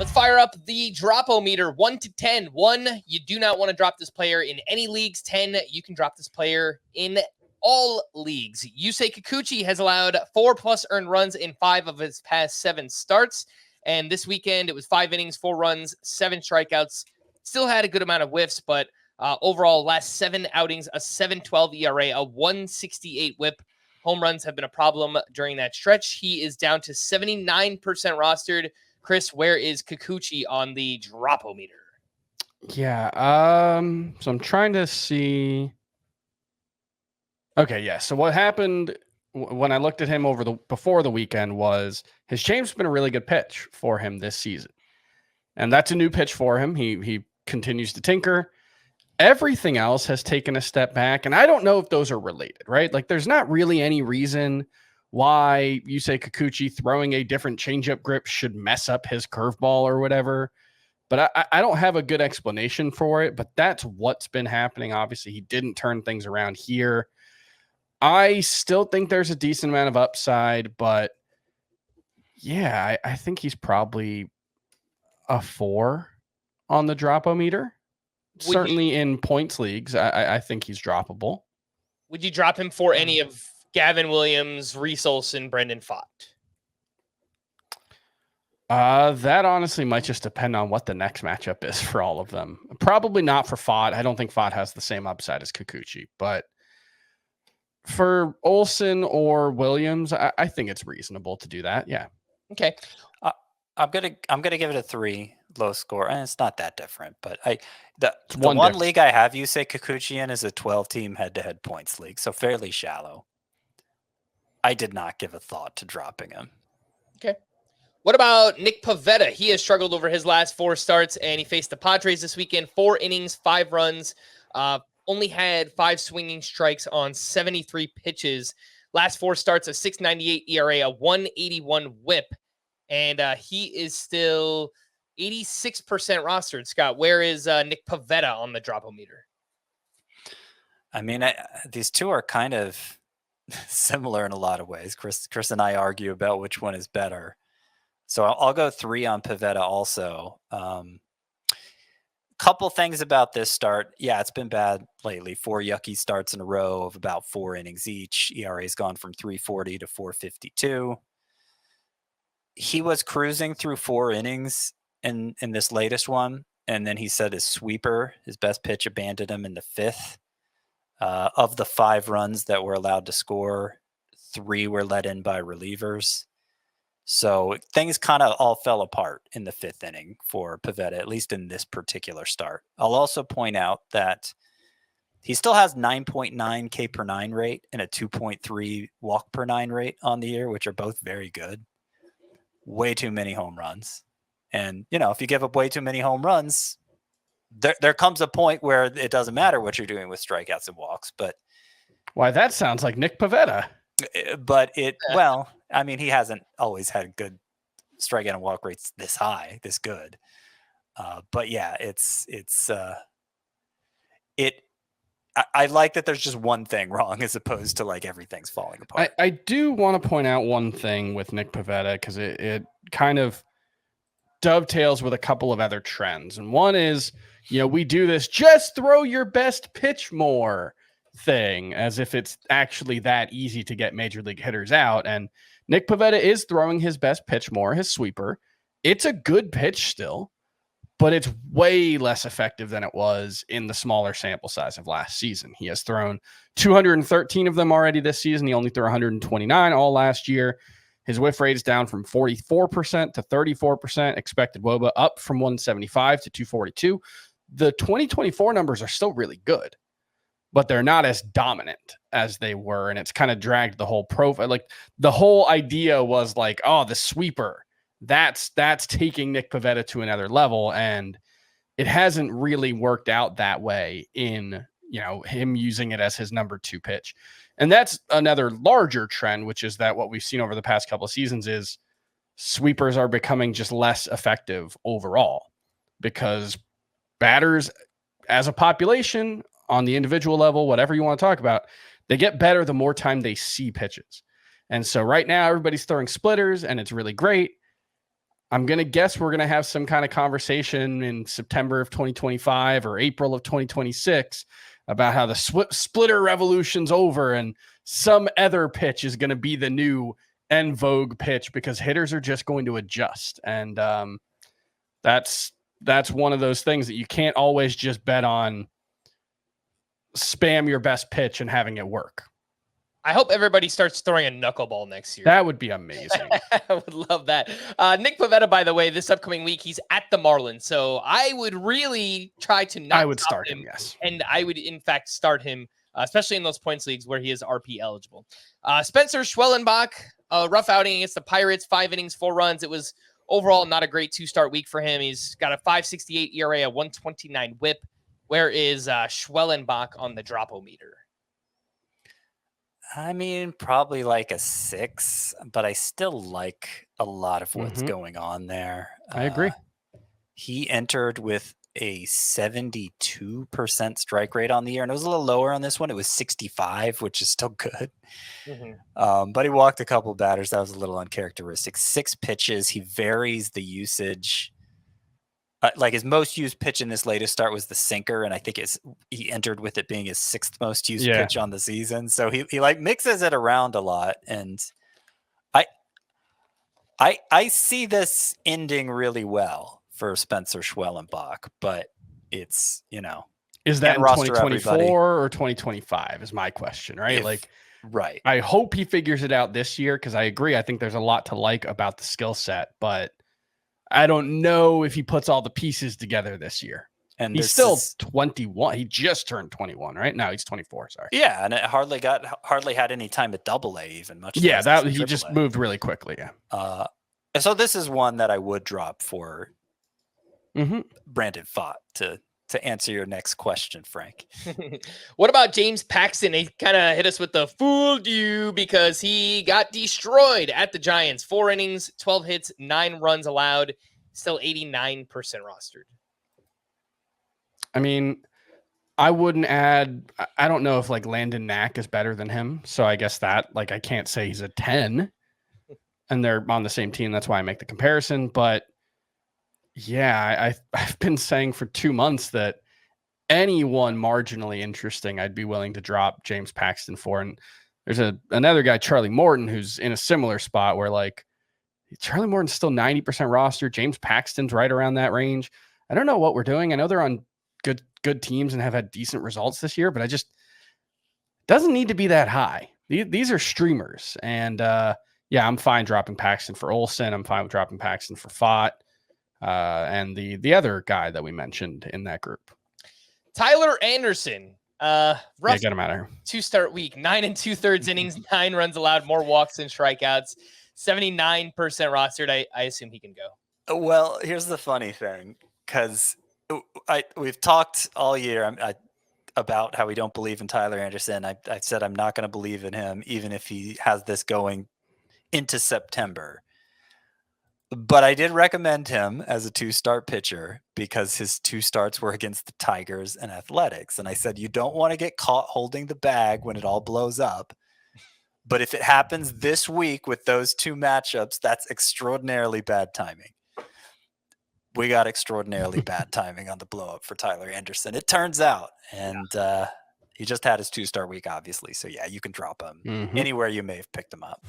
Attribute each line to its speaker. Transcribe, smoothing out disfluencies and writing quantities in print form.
Speaker 1: Let's fire up the drop-o-meter, 1 to 10. 1, you do not want to drop this player in any leagues. 10, you can drop this player in all leagues. Yusei Kikuchi has allowed 4+ earned runs in 5 of his past 7 starts. And this weekend, it was 5 innings, 4 runs, 7 strikeouts. Still had a good amount of whiffs, but overall, last 7 outings, a 7.12 ERA, a 1.68 whip. Home runs have been a problem during that stretch. He is down to 79% rostered. Chris, where is Kikuchi on the drop-o-meter?
Speaker 2: Yeah, so I'm trying to see. Okay, yeah. So what happened when I looked at him before the weekend was his change's been a really good pitch for him this season, and that's a new pitch for him. He continues to tinker. Everything else has taken a step back, and I don't know if those are related, right? Like, there's not really any reason why Yusei Kikuchi throwing a different changeup grip should mess up his curveball or whatever. But I don't have a good explanation for it, but that's what's been happening. Obviously, he didn't turn things around here. I still think there's a decent amount of upside, but yeah, I think he's probably a 4 on the drop-o-meter. Certainly in points leagues, I think he's droppable.
Speaker 1: Would you drop him for any of Gavin Williams, Reese Olson, Brendan Pfaadt?
Speaker 2: That honestly might just depend on what the next matchup is for all of them. Probably not for Pfaadt. I don't think Pfaadt has the same upside as Kikuchi, but for Olson or Williams, I think it's reasonable to do that. Yeah.
Speaker 1: Okay.
Speaker 3: I'm gonna give it a 3, low score, and it's not that different. But the one league I have Yusei Kikuchi in is a 12-team head-to-head points league, so fairly shallow. I did not give a thought to dropping him.
Speaker 1: Okay. What about Nick Pavetta? He has struggled over his last 4 starts, and he faced the Padres this weekend. 4 innings, 5 runs. Only had 5 swinging strikes on 73 pitches. Last 4 starts, a 6.98 ERA, a 1.81 WHIP, and he is still 86% rostered. Scott, where is Nick Pavetta on the drop-o-meter?
Speaker 3: I mean, these two are kind of similar in a lot of ways. Chris and I argue about which one is better. So I'll go 3 on Pivetta also. Couple things about this start. Yeah, it's been bad lately. 4 yucky starts in a row of about 4 innings each. ERA's gone from 3.40 to 4.52. He was cruising through 4 innings in this latest one, and then he said his sweeper, his best pitch, abandoned him in the 5th. Of the 5 runs that were allowed to score, 3 were let in by relievers. So things kind of all fell apart in the 5th inning for Pivetta, at least in this particular start. I'll also point out that he still has 9.9 K per 9 rate and a 2.3 walk per 9 rate on the year, which are both very good. Way too many home runs. And, if you give up way too many home runs, there comes a point where it doesn't matter what you're doing with strikeouts and walks. But
Speaker 2: why, that sounds like Nick Pivetta.
Speaker 3: But well, I mean, he hasn't always had good strikeout and walk rates this high, this good. But yeah, I like that there's just one thing wrong as opposed to like everything's falling apart.
Speaker 2: I do want to point out one thing with Nick Pivetta because it kind of dovetails with a couple of other trends. And one is, we do this just throw your best pitch more thing as if it's actually that easy to get major league hitters out. And Nick Pivetta is throwing his best pitch more, his sweeper. It's a good pitch still, but it's way less effective than it was in the smaller sample size of last season. He has thrown 213 of them already this season. He only threw 129 all last year. His whiff rate is down from 44% to 34%. Expected WOBA up from 175 to 242. The 2024 numbers are still really good, but they're not as dominant as they were. And it's kind of dragged the whole profile. Like, the whole idea was like, oh, the sweeper, that's taking Nick Pivetta to another level. And it hasn't really worked out that way in, him using it as his number 2 pitch. And that's another larger trend, which is that what we've seen over the past couple of seasons is sweepers are becoming just less effective overall because batters as a population on the individual level, whatever you want to talk about, they get better the more time they see pitches. And so right now everybody's throwing splitters and it's really great. I'm going to guess we're going to have some kind of conversation in September of 2025 or April of 2026 about how the splitter revolution's over and some other pitch is going to be the new en vogue pitch because hitters are just going to adjust. And that's one of those things that you can't always just bet on spam your best pitch and having it work.
Speaker 1: I hope everybody starts throwing a knuckleball next year.
Speaker 2: That would be amazing.
Speaker 1: I would love that. Nick Pivetta, by the way, this upcoming week, he's at the Marlins. So I would really try to not
Speaker 2: I would start him, yes.
Speaker 1: And I would, in fact, start him, especially in those points leagues where he is RP eligible. Spencer Schwellenbach, rough outing against the Pirates, 5 innings, 4 runs. It was overall not a great 2-start week for him. He's got a 5.68 ERA, a 129 whip. Where is Schwellenbach on the drop-o-meter?
Speaker 3: I mean, probably like a 6, but I still like a lot of what's going on there.
Speaker 2: I agree.
Speaker 3: He entered with a 72% strike rate on the year, and it was a little lower on this one. It was 65, which is still good. But he walked a couple batters. That was a little uncharacteristic. 6 pitches. He varies the usage. Like his most used pitch in this latest start was the sinker, and I think he entered with it being his 6th most used pitch on the season. So he like mixes it around a lot, and I see this ending really well for Spencer Schwellenbach, but it's
Speaker 2: is that in 2024 or 2025 is my question, right?
Speaker 3: Right.
Speaker 2: I hope he figures it out this year because I agree. I think there's a lot to like about the skill set, but I don't know if he puts all the pieces together this year. And he's still 21. He just turned 21, right? No, he's 24. Sorry.
Speaker 3: Yeah, and it hardly had any time at Double-A even. Much.
Speaker 2: Yeah, that he just moved really quickly. Yeah.
Speaker 3: So this is one that I would drop for Brandon Pfaadt to answer your next question, Frank.
Speaker 1: What about James Paxton? He kind of hit us with the fooled you because he got destroyed at the Giants. 4 innings, 12 hits, 9 runs allowed, still 89% rostered.
Speaker 2: I mean, I wouldn't add, I don't know if like Landon Knack is better than him. So I guess that I can't say he's a 10 and they're on the same team. That's why I make the comparison. But yeah, I've been saying for 2 months that anyone marginally interesting, I'd be willing to drop James Paxton for. And there's another guy, Charlie Morton, who's in a similar spot where Charlie Morton's still 90% roster. James Paxton's right around that range. I don't know what we're doing. I know they're on good teams and have had decent results this year, but doesn't need to be that high. These are streamers. And I'm fine dropping Paxton for Olsen. I'm fine with dropping Paxton for Pfaadt. And the other guy that we mentioned in that group,
Speaker 1: Tyler Anderson, rough
Speaker 2: get him out of here.
Speaker 1: 2-start week, 9 2/3 innings, 9 runs allowed, more walks than strikeouts, 79% rostered. I assume he can go.
Speaker 3: Well, here's the funny thing, because we've talked all year about how we don't believe in Tyler Anderson. I said I'm not going to believe in him, even if he has this going into September. But I did recommend him as a 2-start pitcher because his 2 starts were against the Tigers and Athletics. And I said, you don't want to get caught holding the bag when it all blows up. But if it happens this week with those 2 matchups, that's extraordinarily bad timing. We got extraordinarily bad timing on the blow up for Tyler Anderson, it turns out. And he just had his 2-start week, obviously. So, yeah, you can drop him anywhere you may have picked him up.